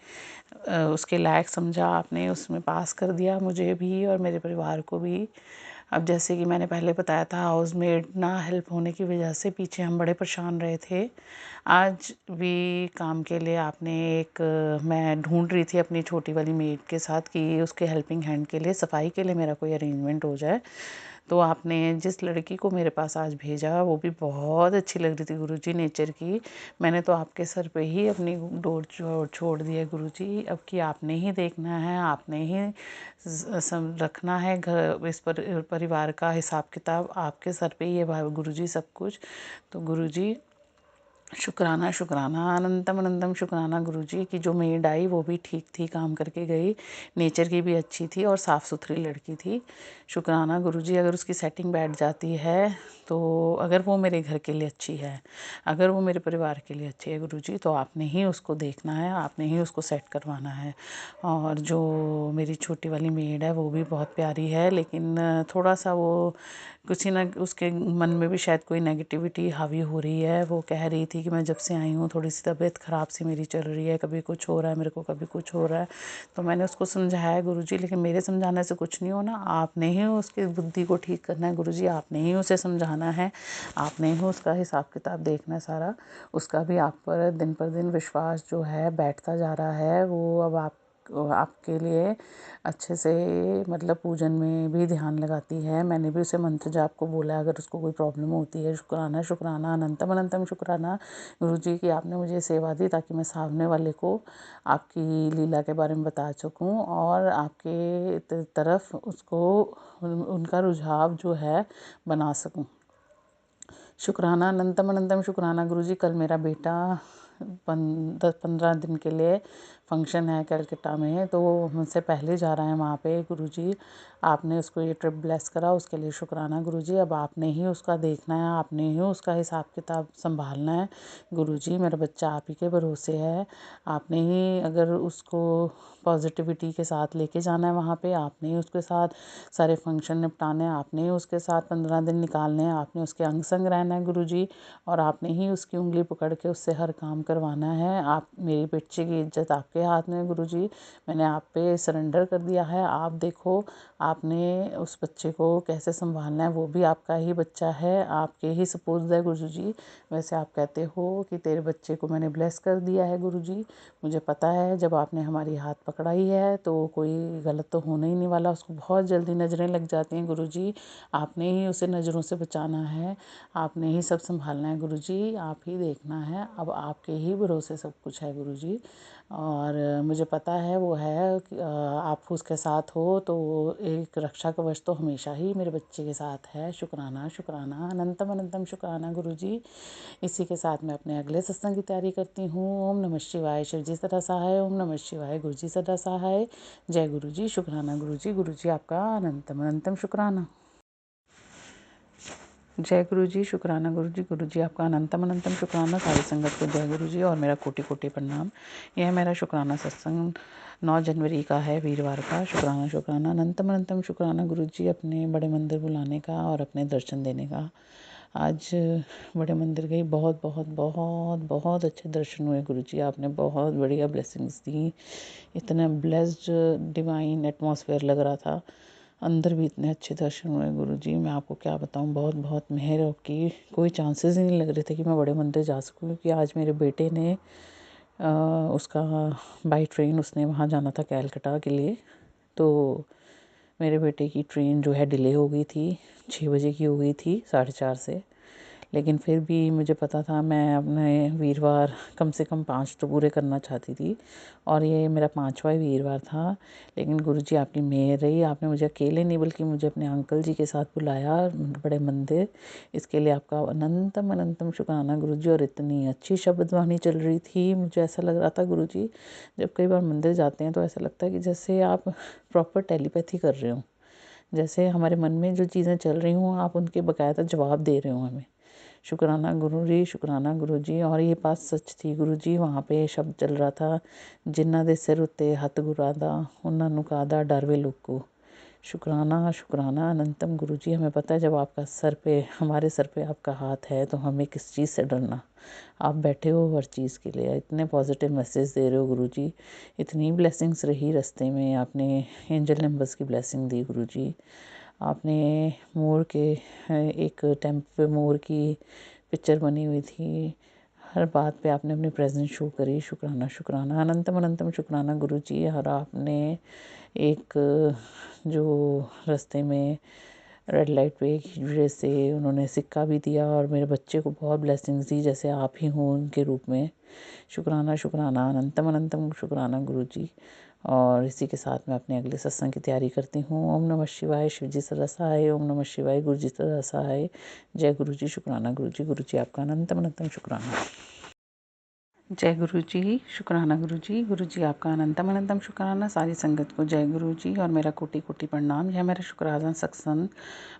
उसके लायक समझा, आपने उसमें पास कर दिया मुझे भी और मेरे परिवार को भी। अब जैसे कि मैंने पहले बताया था, हाउस मेड ना हेल्प होने की वजह से पीछे हम बड़े परेशान रहे थे। आज भी काम के लिए आपने एक मैं ढूंढ रही थी अपनी छोटी वाली मेड के साथ कि उसके हेल्पिंग हैंड के लिए, सफाई के लिए मेरा कोई अरेंजमेंट हो जाए। तो आपने जिस लड़की को मेरे पास आज भेजा वो भी बहुत अच्छी लग रही थी गुरुजी, नेचर की। मैंने तो आपके सर पे ही अपनी डोर छोड़ दी है गुरुजी। अब कि आपने ही देखना है, आपने ही रखना है घर, इस परिवार का हिसाब किताब आपके सर पे ही है गुरुजी सब कुछ। तो गुरुजी शुक्राना शुक्राना अनंतम अनंतम शुक्राना गुरुजी की जो मेड आई वो भी ठीक थी, काम करके गई, नेचर की भी अच्छी थी और साफ़ सुथरी लड़की थी। शुक्राना गुरुजी। अगर उसकी सेटिंग बैठ जाती है तो अगर वो मेरे घर के लिए अच्छी है, अगर वो मेरे परिवार के लिए अच्छी है गुरुजी, तो आपने ही उसको देखना है, आपने ही उसको सेट करवाना है। और जो मेरी छोटी वाली मेड है वो भी बहुत प्यारी है, लेकिन थोड़ा सा वो कुछ ही ना, उसके मन में भी शायद कोई नेगेटिविटी हावी हो रही है। वो कह रही थी कि मैं जब से आई हूँ थोड़ी सी तबीयत ख़राब सी मेरी चल रही है, कभी कुछ हो रहा है मेरे को, कभी कुछ हो रहा है। तो मैंने उसको समझाया गुरुजी, लेकिन मेरे समझाने से कुछ नहीं होना, आपने ही उसकी बुद्धि को ठीक करना है गुरुजी, आपने ही उसे समझाना है, आपने ही उसका हिसाब किताब देखना है सारा। उसका भी आप पर दिन विश्वास जो है बैठता जा रहा है। वो अब आपके लिए अच्छे से मतलब पूजन में भी ध्यान लगाती है। मैंने भी उसे मंत्र जाप को बोला अगर उसको कोई प्रॉब्लम होती है। शुक्राना शुक्राना अनंतम अनंतम शुक्राना गुरुजी की आपने मुझे सेवा दी, ताकि मैं सामने वाले को आपकी लीला के बारे में बता सकूं और आपके तरफ उसको उनका रुझाव जो है बना सकूं। शुक्राना अनंतम अनंतम शुक्राना गुरुजी। कल मेरा बेटा 10-15 दिन के लिए फंक्शन है कलकत्ता में, तो वो मुझसे पहले जा रहा है वहाँ पे। गुरुजी आपने उसको ये ट्रिप ब्लेस करा, उसके लिए शुक्राना गुरुजी। अब आपने ही उसका देखना है, आपने ही उसका हिसाब किताब संभालना है गुरुजी। मेरा बच्चा आप ही के भरोसे है, आपने ही अगर उसको पॉजिटिविटी के साथ लेके जाना है वहाँ पे, आपने ही उसके साथ सारे फंक्शन निपटाने हैं, आपने ही उसके साथ 15 दिन निकालने हैं, आपने उसके अंग संग रहना है गुरुजी, और आपने ही उसकी उंगली पकड़ के उससे हर काम करवाना है। आप मेरी बच्चे की इज्जत आपके आपके हाथ में गुरुजी, मैंने आप पे सरेंडर कर दिया है। आप देखो आपने उस बच्चे को कैसे संभालना है, वो भी आपका ही बच्चा है, आपके ही सपोर्ट है गुरुजी। वैसे आप कहते हो कि तेरे बच्चे को मैंने ब्लेस कर दिया है गुरुजी। मुझे पता है जब आपने हमारी हाथ पकड़ाई है तो कोई गलत तो होने ही नहीं वाला, उसको बहुत जल्दी नज़रें लग जाती हैं गुरुजी। आपने ही उसे नज़रों से बचाना है, आपने ही सब संभालना है गुरुजी, आप ही देखना है। अब आपके ही भरोसे सब कुछ है गुरुजी। और मुझे पता है वो है कि आप उसके साथ हो तो एक रक्षा कवच तो हमेशा ही मेरे बच्चे के साथ है। शुक्राना शुक्राना अनंतम अनंतम शुक्राना गुरुजी। इसी के साथ मैं अपने अगले सत्संग की तैयारी करती हूँ। ओम नमः शिवाय। शिव जी सदा सहाय। ओम नमः शिवाय। गुरु जी सदा सहाय। जय गुरु जी। शुक्राना गुरु जी। गुरु जी आपका अनंतम अनंतम शुक्राना। जय गुरु जी। शुक्राना गुरु जी। गुरु जी आपका अनंतम अनंतम शुक्राना। सारी संगत को जय गुरु जी और मेरा कोटि कोटि प्रणाम। यह मेरा शुक्राना सत्संग 9 जनवरी का है, वीरवार का। शुक्राना शुक्राना अनंतम अनंतम शुक्राना गुरु जी, अपने बड़े मंदिर बुलाने का और अपने दर्शन देने का। आज बड़े मंदिर गई, बहुत बहुत बहुत बहुत अच्छे दर्शन हुए गुरु जी। आपने बहुत बढ़िया ब्लेसिंग्स दी, इतना ब्लेस्ड डिवाइन एटमॉस्फेयर लग रहा था, अंदर भी इतने अच्छे दर्शन हुए गुरु जी। मैं आपको क्या बताऊं, बहुत बहुत मेहर आपकी। कोई चांसेस ही नहीं लग रहे थे कि मैं बड़े मंदिर जा सकूं, क्योंकि आज मेरे बेटे ने उसका बाई ट्रेन उसने वहाँ जाना था कैलकटा के लिए, तो मेरे बेटे की ट्रेन जो है डिले हो गई थी, 6 बजे की हो गई थी 4:30 से। लेकिन फिर भी मुझे पता था मैं अपने वीरवार कम से कम 5 तो पूरे करना चाहती थी, और ये मेरा 5वां वीरवार था। लेकिन गुरुजी आपकी मेहर रही, आपने मुझे अकेले नहीं बल्कि मुझे अपने अंकल जी के साथ बुलाया बड़े मंदिर। इसके लिए आपका अनंतम अनंतम शुक्राना गुरुजी। और इतनी अच्छी शब्दवाणी चल रही थी, मुझे ऐसा लग रहा था गुरुजी, जब कई बार मंदिर जाते हैं तो ऐसा लगता है कि जैसे आप प्रॉपर टेलीपैथी कर रहे हो, जैसे हमारे मन में जो चीज़ें चल रही हों आप उनके बाकायदा जवाब दे रहे हो हमें। शुक्राना गुरु जी, शुक्राना गुरु जी। और ये बात सच थी गुरु जी, वहाँ पे शब्द चल रहा था, जिन्ना दे सिर उत्ते हथ गुरा दा उन्हां नूं काहदा डर वे लोको। शुक्राना शुक्राना अनंतम गुरु जी। हमें पता है जब आपका सर पे, हमारे सर पे आपका हाथ है तो हमें किस चीज़ से डरना। आप बैठे हो हर चीज़ के लिए, इतने पॉजिटिव मैसेज दे रहे हो गुरु जी, इतनी ब्लेसिंग्स रही रास्ते में। आपने एंजल नंबर्स की ब्लेसिंग दी गुरु जी। आपने मोर के एक टेम्पल पे मोर की पिक्चर बनी हुई थी, हर बात पे आपने अपनी प्रेजेंस शो करी। शुक्राना शुक्राना अनंतम अनंतम शुक्राना गुरु जी। और आपने एक जो रास्ते में रेड लाइट पे एक जैसे उन्होंने सिक्का भी दिया और मेरे बच्चे को बहुत ब्लेसिंग्स दी, जैसे आप ही हों उनके रूप में। शुक्राना शुक्राना अनंतम अनंतम शुक्राना गुरु जी। और इसी के साथ मैं अपने अगले सत्संग की तैयारी करती हूँ। ओम नमः शिवाय। शिव जी सदा सहाय। ओम नमः शिवाय। गुरु जी सदा सहाय। जय गुरु जी। शुक्राना गुरु जी। गुरु जी आपका अनंतम अनंतम शुक्राना। जय गुरु जी। शुक्राना गुरु जी। गुरु जी आपका अनंतम अनंतम शुक्राना। सारी संगत को जय गुरु जी और मेरा कोटि कोटि प्रणाम। यह मेरा शुक्राना सत्संग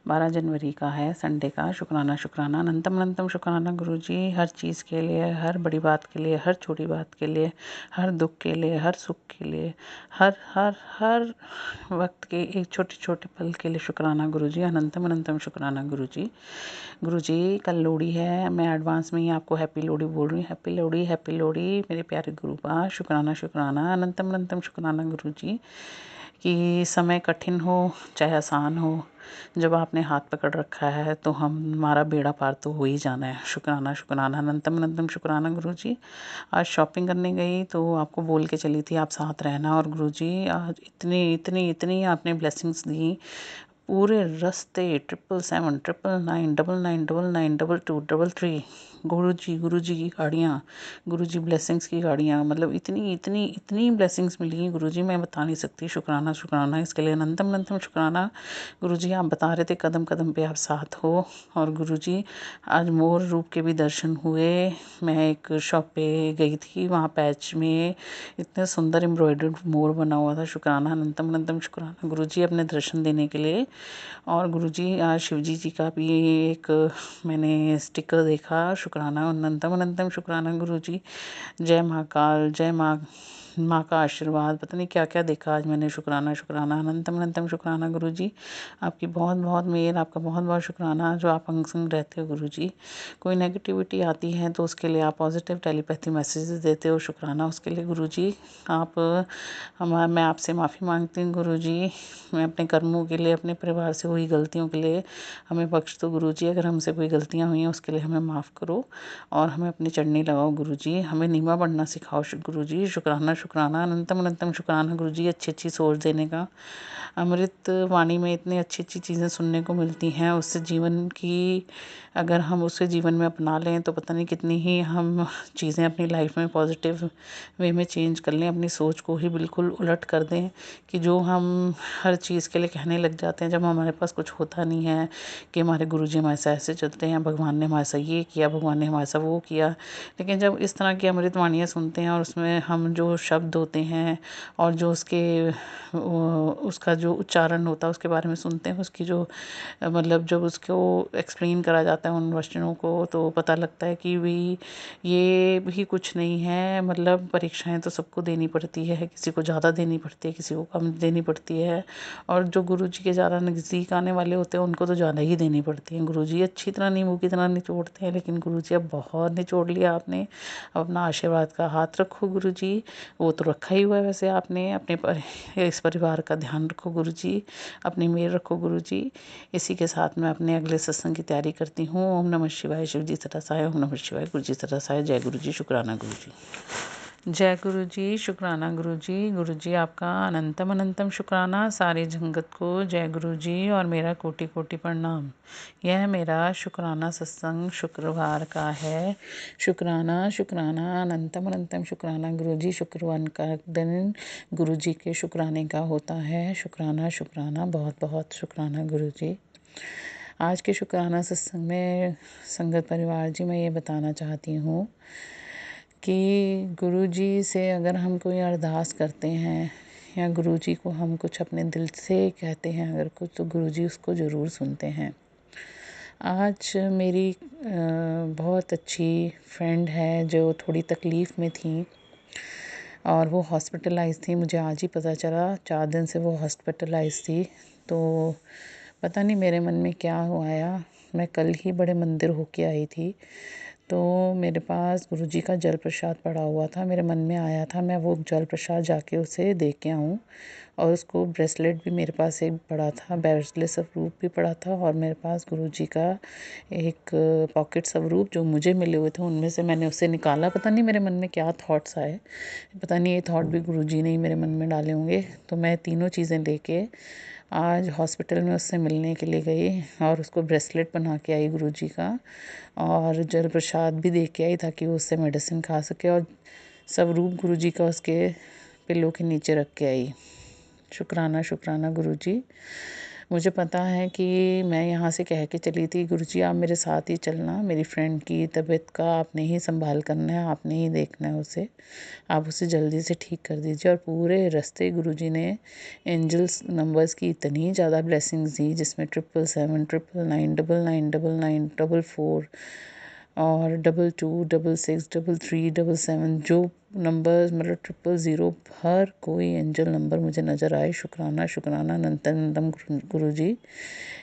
12 जनवरी का है, संडे का। शुक्राना शुक्राना अनंतम अनंतम शुक्राना गुरु जी, हर चीज़ के लिए, हर बड़ी बात के लिए, हर छोटी बात के लिए, हर दुख के लिए, हर सुख के लिए, हर हर हर वक्त के एक छोटे छोटे पल के लिए शुक्राना गुरु जी। अनंतम अनंतम शुक्राना गुरु जी। गुरु जी कल लोहड़ी है, मैं एडवांस में ही आपको हैप्पी लोहड़ी बोल रही हूँ। हैप्पी लोहड़ी, हैप्पी लोहड़ी मेरे प्यारे गुरु का। शुक्राना शुक्राना अनंतम अनंतम शुक्राना गुरु जी। कि समय कठिन हो चाहे आसान हो, जब आपने हाथ पकड़ रखा है तो हमारा बेड़ा पार तो हो ही जाना है। शुक्राना शुक्राना अनंतम अनंतम शुक्राना गुरु जी। आज शॉपिंग करने गई तो आपको बोल के चली थी आप साथ रहना, और गुरु जी आज इतनी इतनी इतनी आपने ब्लेसिंग्स दी पूरे रास्ते। 777 999 999 922 333 गुरु जी की गाड़ियाँ, गुरु जी ब्लेसिंग्स की गाड़ियाँ, मतलब इतनी इतनी इतनी ब्लेसिंग्स मिली गुरु जी, मैं बता नहीं सकती। शुक्राना शुक्राना इसके लिए अनंतम अनंतम शुक्राना गुरु जी। आप बता रहे थे कदम कदम पे आप साथ हो, और गुरु जी आज मोर रूप के भी दर्शन हुए। मैं एक शॉप पे गई थी, वहाँ पैच में इतने सुंदर एम्ब्रॉयडर्ड मोर बना हुआ था। शुक्राना अनंतम अनंतम शुक्राना गुरु जी अपने दर्शन देने के लिए। और गुरुजी आज शिवजी जी का भी एक मैंने स्टिकर देखा। शुक्राना अनंतम अनंतम शुक्राना गुरुजी। जय महाकाल, जय माँ माँ का आशीर्वाद, पता नहीं क्या क्या देखा आज मैंने। शुक्राना शुक्राना अनंतम अनंतम शुक्राना गुरुजी, आपकी बहुत बहुत मेहर, आपका बहुत बहुत शुक्राना जो आप अंग संग रहते हो गुरुजी। कोई नेगेटिविटी आती है तो उसके लिए आप पॉजिटिव टेलीपैथी मैसेजेस देते हो, शुक्राना उसके लिए गुरुजी। आप मैं आपसे माफ़ी मांगती हूँ गुरुजी, मैं अपने कर्मों के लिए, अपने परिवार से हुई गलतियों के लिए हमें बख्श दो गुरुजी। अगर हमसे कोई गलतियाँ हुई हैं उसके लिए हमें माफ़ करो और हमें अपनी चढ़नी लगाओ गुरुजी। हमें नीमा बढ़ना सिखाओ गुरुजी। शुक्राना शुक्राना अनंतम अनंतम शुक्राना गुरुजी, अच्छी अच्छी सोच देने का। अमृत वाणी में इतनी अच्छी अच्छी चीज़ें सुनने को मिलती हैं, उससे जीवन की अगर हम उसे जीवन में अपना लें तो पता नहीं कितनी ही हम चीज़ें अपनी लाइफ में पॉजिटिव वे में चेंज कर लें, अपनी सोच को ही बिल्कुल उलट कर दें कि जो हम हर चीज़ के लिए कहने लग जाते हैं जब हमारे पास कुछ होता नहीं है कि हमारे गुरुजी हमारे साथ ऐसे चलते हैं, भगवान ने हमारे साथ ये किया, भगवान ने हमारे साथ वो किया। लेकिन जब इस तरह की अमृत वाणियाँ सुनते हैं और उसमें हम जो शब्द होते हैं और जो उसका जो उच्चारण होता है उसके बारे में सुनते हैं, उसकी जो मतलब जब उसको एक्सप्लेन करा जाता है उन वचनों को, तो पता लगता है कि भी ये भी कुछ नहीं है। मतलब परीक्षाएं तो सबको देनी पड़ती है, किसी को ज़्यादा देनी पड़ती है, किसी को कम देनी पड़ती है। और जो गुरुजी के ज़्यादा नज़दीक आने वाले होते हैं उनको तो ज़्यादा ही देनी पड़ती है। गुरुजी अच्छी तरह नींबू की तरह निचोड़ते हैं, लेकिन गुरुजी अब बहुत निचोड़ लिया आपने। अब अपना आशीर्वाद का हाथ रखो गुरुजी, वो तो रखा ही हुआ है वैसे आपने। इस परिवार का ध्यान रखो गुरुजी, अपनी मेहर रखो गुरुजी। इसी के साथ मैं अपने अगले सत्संग की तैयारी करती हूँ। ओम नमः शिवाय, शिव जी सतासाय। ओम नमः शिवाय, गुरु जी सतासाय। जय गुरु जी, शुक्राना गुरु जी। जय गुरु जी, शुक्राना गुरु जी। गुरु जी आपका अनंतम अनंतम शुक्राना, सारे जगत को जय गुरु जी और मेरा कोटि कोटि प्रणाम। यह मेरा शुक्राना सत्संग शुक्रवार का है। शुक्राना शुक्राना अनंतम अनंतम शुक्राना गुरु जी। शुक्रवार का दिन गुरु जी के शुक्राने का होता है। शुक्राना शुक्राना, बहुत बहुत शुक्राना गुरु जी। आज के शुक्राना सत्संग में संगत परिवार जी मैं ये बताना चाहती हूँ कि गुरु जी से अगर हम कोई अरदास करते हैं या गुरु जी को हम कुछ अपने दिल से कहते हैं अगर कुछ, तो गुरु जी उसको ज़रूर सुनते हैं। आज मेरी बहुत अच्छी फ्रेंड है जो थोड़ी तकलीफ़ में थी और वो हॉस्पिटलाइज़ थी। मुझे आज ही पता चला, 4 दिन से वो हॉस्पिटलाइज़ थी। तो पता नहीं मेरे मन में क्या आया, मैं कल ही बड़े मंदिर होके आई थी, तो मेरे पास गुरुजी का जल प्रसाद पड़ा हुआ था। मेरे मन में आया था मैं वो जल प्रसाद जाके उसे दे के आऊँ, और उसको ब्रेसलेट भी मेरे पास एक पड़ा था, ब्रेसलेट स्वरूप भी पड़ा था, और मेरे पास गुरुजी का एक पॉकेट स्वरूप जो मुझे मिले हुए थे उनमें से मैंने उसे निकाला। पता नहीं मेरे मन में क्या थॉट्स आए, पता नहीं ये थॉट भी गुरुजी ने ही मेरे मन में डाले होंगे। तो मैं तीनों चीज़ें लेके आज हॉस्पिटल में उससे मिलने के लिए गई और उसको ब्रेसलेट बना के आई गुरुजी का, और जल प्रसाद भी दे के आई ताकि वो उससे मेडिसिन खा सके, और स्वरूप गुरुजी का उसके पिल्लों के नीचे रख के आई। शुक्राना शुक्राना गुरुजी। मुझे पता है कि मैं यहाँ से कह के चली थी गुरुजी आप मेरे साथ ही चलना, मेरी फ्रेंड की तबीयत का आपने ही संभाल करना है, आपने ही देखना है उसे, आप उसे जल्दी से ठीक कर दीजिए। और पूरे रास्ते गुरुजी ने एंजल्स नंबर्स की इतनी ज़्यादा ब्लेसिंग्स दी, जिसमें 777, 999, 999, 444 और 22, 66, 33, 77 जो नंबर्स मतलब 000 हर कोई एंजल नंबर मुझे नज़र आए। शुक्राना शुक्राना अनंतम गुरुजी।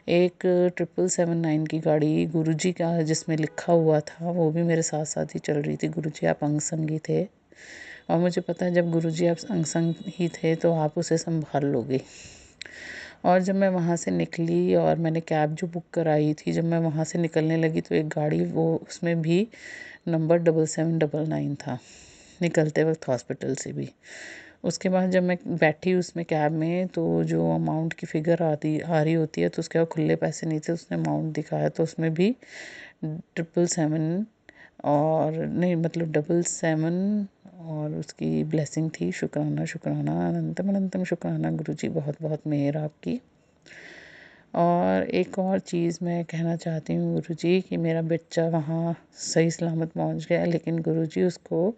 एक 779 की गाड़ी गुरुजी का जिसमें लिखा हुआ था वो भी मेरे साथ साथ ही चल रही थी। गुरुजी आप अंग संगी थे, और मुझे पता है जब गुरुजी आप अंग संग ही थे तो आप उसे संभाल लोगे। और जब मैं वहाँ से निकली और मैंने कैब जो बुक कराई थी, जब मैं वहाँ से निकलने लगी तो एक गाड़ी वो उसमें भी नंबर 7799 था, निकलते वक्त हॉस्पिटल से भी। उसके बाद जब मैं बैठी उसमें कैब में, तो जो अमाउंट की फ़िगर आ रही होती है तो उसके बाद खुले पैसे नहीं थे, उसने अमाउंट दिखाया तो उसमें भी 777 और नहीं मतलब 77 और उसकी ब्लेसिंग थी। शुक्राना शुक्राना अनंतम अनंतम शुक्राना गुरुजी, बहुत बहुत मेहर आपकी। और एक और चीज़ मैं कहना चाहती हूँ गुरुजी कि मेरा बच्चा वहाँ सही सलामत पहुँच गया, लेकिन गुरुजी उसको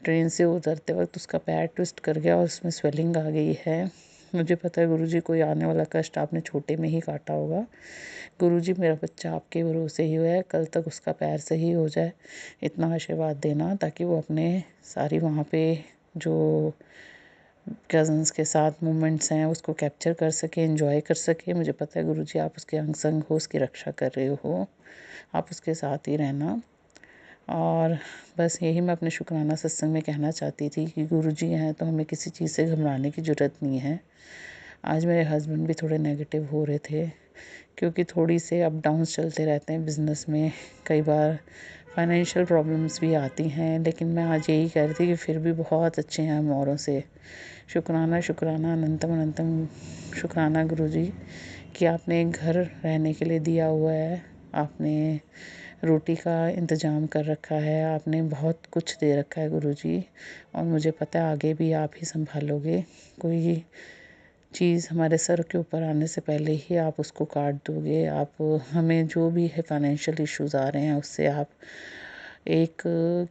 ट्रेन से उतरते वक्त उसका पैर ट्विस्ट कर गया और उसमें स्वेलिंग आ गई है। मुझे पता है गुरुजी कोई आने वाला कष्ट आपने छोटे में ही काटा होगा। गुरुजी मेरा बच्चा आपके भरोसे ही हुआ है, कल तक उसका पैर सही हो जाए, इतना आशीर्वाद देना ताकि वो अपने सारी वहाँ पे जो कज़न्स के साथ मोमेंट्स हैं उसको कैप्चर कर सके, एंजॉय कर सके। मुझे पता है गुरुजी आप उसके अंग संग हो, उसकी रक्षा कर रहे हो, आप उसके साथ ही रहना। और बस यही मैं अपने शुक्राना सत्संग में कहना चाहती थी कि गुरुजी हैं तो हमें किसी चीज़ से घबराने की ज़रूरत नहीं है। आज मेरे हस्बैंड भी थोड़े नेगेटिव हो रहे थे क्योंकि थोड़ी से अप डाउन्स चलते रहते हैं बिज़नेस में, कई बार फाइनेंशियल प्रॉब्लम्स भी आती हैं, लेकिन मैं आज यही कह रही थी कि फिर भी बहुत अच्छे हैं हम औरों से। शुक्राना शुक्राना अनंतम अनंतम शुक्राना गुरुजी कि आपने एक घर रहने के लिए दिया हुआ है, आपने रोटी का इंतज़ाम कर रखा है, आपने बहुत कुछ दे रखा है गुरुजी, और मुझे पता है आगे भी आप ही संभालोगे। कोई चीज़ हमारे सर के ऊपर आने से पहले ही आप उसको काट दोगे। आप हमें जो भी है फाइनेंशियल इश्यूज़ आ रहे हैं उससे आप एक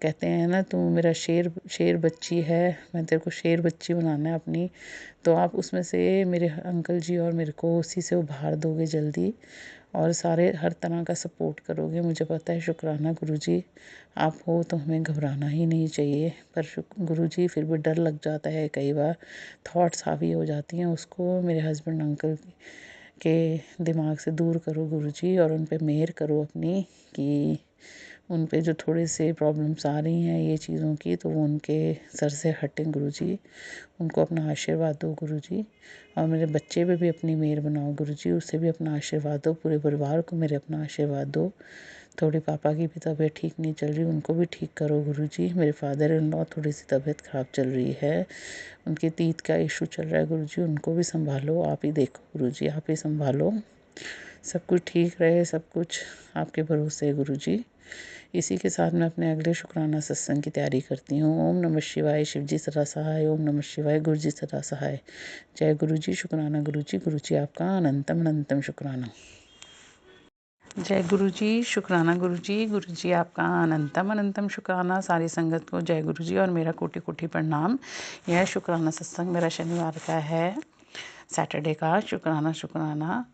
कहते हैं ना, तू मेरा शेर बच्ची है, मैं तेरे को शेर बच्ची बनाना है अपनी, तो आप उसमें से मेरे अंकल जी और मेरे को उसी से उभार दोगे जल्दी, और सारे हर तरह का सपोर्ट करोगे। मुझे पता है शुक्राना गुरुजी आप हो तो हमें घबराना ही नहीं चाहिए, पर गुरुजी फिर भी डर लग जाता है, कई बार थॉट्स हावी हो जाती हैं, उसको मेरे हस्बैंड अंकल के दिमाग से दूर करो गुरुजी, और उन पे मेहर करो अपनी कि उन पे जो थोड़े से प्रॉब्लम्स आ रही हैं ये चीज़ों की, तो वो उनके सर से हटें गुरुजी। उनको अपना आशीर्वाद दो गुरुजी, और मेरे बच्चे पे भी अपनी मेहर बनाओ गुरुजी, उससे भी अपना आशीर्वाद दो, पूरे परिवार को मेरे अपना आशीर्वाद दो। थोड़ी पापा की भी तबीयत ठीक नहीं चल रही, उनको भी ठीक करो गुरुजी। मेरे फादर इन लॉ थोड़ी सी तबीयत ख़राब चल रही है, उनके तीत का इशू चल रहा है गुरुजी, उनको भी संभालो, आप ही देखो गुरुजी, आप ही संभालो, सब कुछ ठीक रहे, सब कुछ आपके भरोसे है गुरुजी। इसी के साथ मैं अपने अगले शुक्राना सत्संग की तैयारी करती हूँ। ओम नमः शिवाय, शिवजी सदा सहाय। ओम नमः शिवाय, गुरुजी सदा सहाय। जय गुरुजी, शुक्राना गुरुजी, गुरुजी आपका अनंतम अनंतम शुक्राना। जय गुरुजी, शुक्राना गुरुजी, गुरुजी आपका अनंतम अनंतम शुक्राना। सारी संगत को जय गुरुजी और मेरा कोटि कोटि प्रणाम। यह शुक्राना सत्संग मेरा शनिवार का है, सैटरडे का। शुक्राना शुक्राना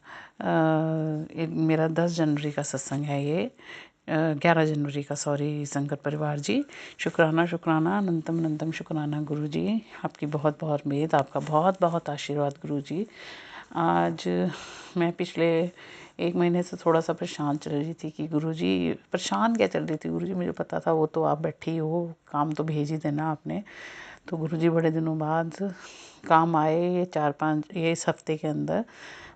मेरा 10 जनवरी का सत्संग है, ये 11 जनवरी का, सॉरी संगत परिवार जी। शुक्राना शुक्राना अनंतम अनंतम शुक्राना गुरुजी, आपकी बहुत बहुत मेहर, आपका बहुत बहुत आशीर्वाद गुरुजी। आज मैं पिछले 1 महीने से थोड़ा सा परेशान चल रही थी कि गुरुजी, परेशान क्या चल रही थी गुरुजी, मुझे पता था वो तो आप बैठी हो, काम तो भेज ही देना आपने। तो गुरुजी बड़े दिनों बाद काम आए, ये 4-5 ये इस हफ्ते के अंदर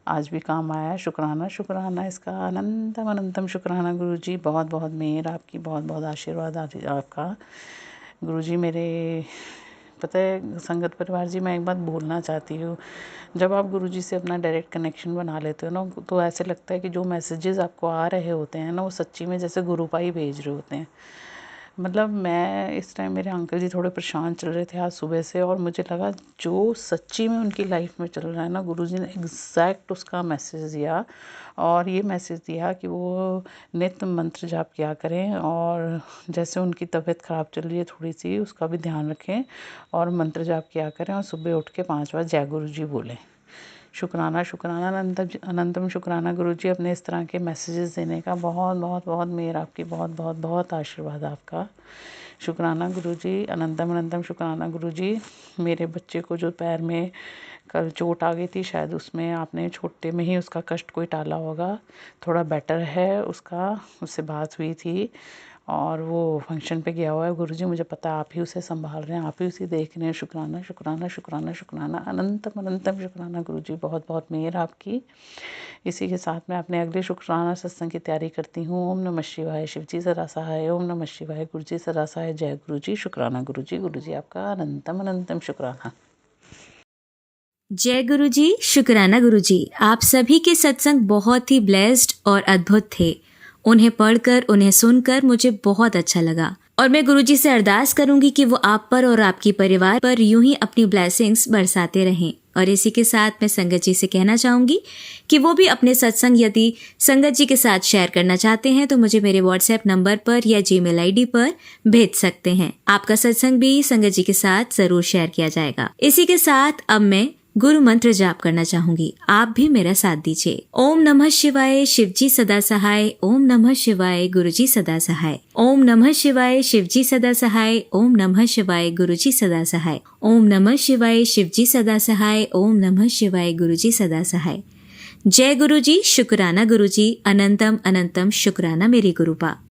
आज भी काम आया। शुक्राना शुक्राना इसका अनंतम अनंतम शुक्राना गुरुजी, बहुत बहुत मेहर आपकी, बहुत बहुत आशीर्वाद आपका गुरुजी। मेरे पता है संगत परिवार जी, मैं एक बात बोलना चाहती हूँ, जब आप गुरुजी से अपना डायरेक्ट कनेक्शन बना लेते हो ना, तो ऐसे लगता है कि जो मैसेजेस आपको आ रहे होते हैं ना, वो सच्ची में जैसे गुरुपाई भेज रहे होते हैं। मतलब मैं इस टाइम, मेरे अंकल जी थोड़े परेशान चल रहे थे आज सुबह से, और मुझे लगा जो सच्ची में उनकी लाइफ में चल रहा है ना, गुरुजी ने एग्जैक्ट उसका मैसेज दिया, और ये मैसेज दिया कि वो नित्य मंत्र जाप किया करें, और जैसे उनकी तबीयत ख़राब चल रही है थोड़ी सी, उसका भी ध्यान रखें और मंत्र जाप किया करें, और सुबह उठ के 5 बार जय गुरुजी बोलें। शुक्राना शुक्राना अनंतम शुक्राना गुरुजी, अपने इस तरह के मैसेजेस देने का बहुत बहुत बहुत मेहर आपकी, बहुत बहुत बहुत आशीर्वाद आपका। शुक्राना गुरुजी, अनंतम अनंतम शुक्राना गुरुजी। मेरे बच्चे को जो पैर में कल चोट आ गई थी, शायद उसमें आपने छोटे में ही उसका कष्ट कोई टाला होगा, थोड़ा बेटर है उसका, उससे बात हुई थी और वो फंक्शन पे गया हुआ है गुरुजी। मुझे पता है आप ही उसे संभाल रहे हैं, आप ही उसे देख रहे हैं। शुक्राना शुक्राना शुक्राना शुक्राना अनंतम अनंतम शुक्राना गुरुजी, बहुत बहुत मेहर आपकी। इसी के साथ मैं अपने अगले शुक्राना सत्संग की तैयारी करती हूँ। ओम नमः शिवाय, शिवजी सदा सहाय। ओम नमः शिवाय, गुरुजी सदा सहाय। जय गुरुजी, शुक्राना गुरुजी, गुरुजी आपका अनंतम अनंतम शुक्राना। जय गुरुजी, शुक्राना गुरुजी। आप सभी के सत्संग बहुत ही ब्लेस्ड और अद्भुत थे। उन्हें पढ़कर, उन्हें सुनकर मुझे बहुत अच्छा लगा, और मैं गुरुजी से अरदास करूंगी कि वो आप पर और आपकी परिवार पर यूं ही अपनी ब्लेसिंग्स बरसाते रहें। और इसी के साथ मैं संगत जी से कहना चाहूंगी कि वो भी अपने सत्संग यदि संगत जी के साथ शेयर करना चाहते हैं तो मुझे मेरे व्हाट्सएप नंबर पर या जीमेल आईडी पर भेज सकते हैं। आपका सत्संग भी संगत जी के साथ जरूर शेयर किया जाएगा। इसी के साथ अब मैं गुरु मंत्र जाप करना चाहूंगी। आप भी मेरा साथ दीजिए। ओम नमः शिवाय, शिवजी सदा सहाय। ओम नमः शिवाय, गुरुजी सदा सहाय। ओम नमः शिवाय, शिवजी सदा सहाय। ओम नमः शिवाय, गुरुजी सदा सहाय। ओम नमः शिवाय, शिवजी सदा सहाय। ओम नमः शिवाय, गुरुजी सदा सहाय। जय गुरुजी, शुक्राना गुरुजी, अनंतम अनंतम शुक्राना मेरी गुरुपा।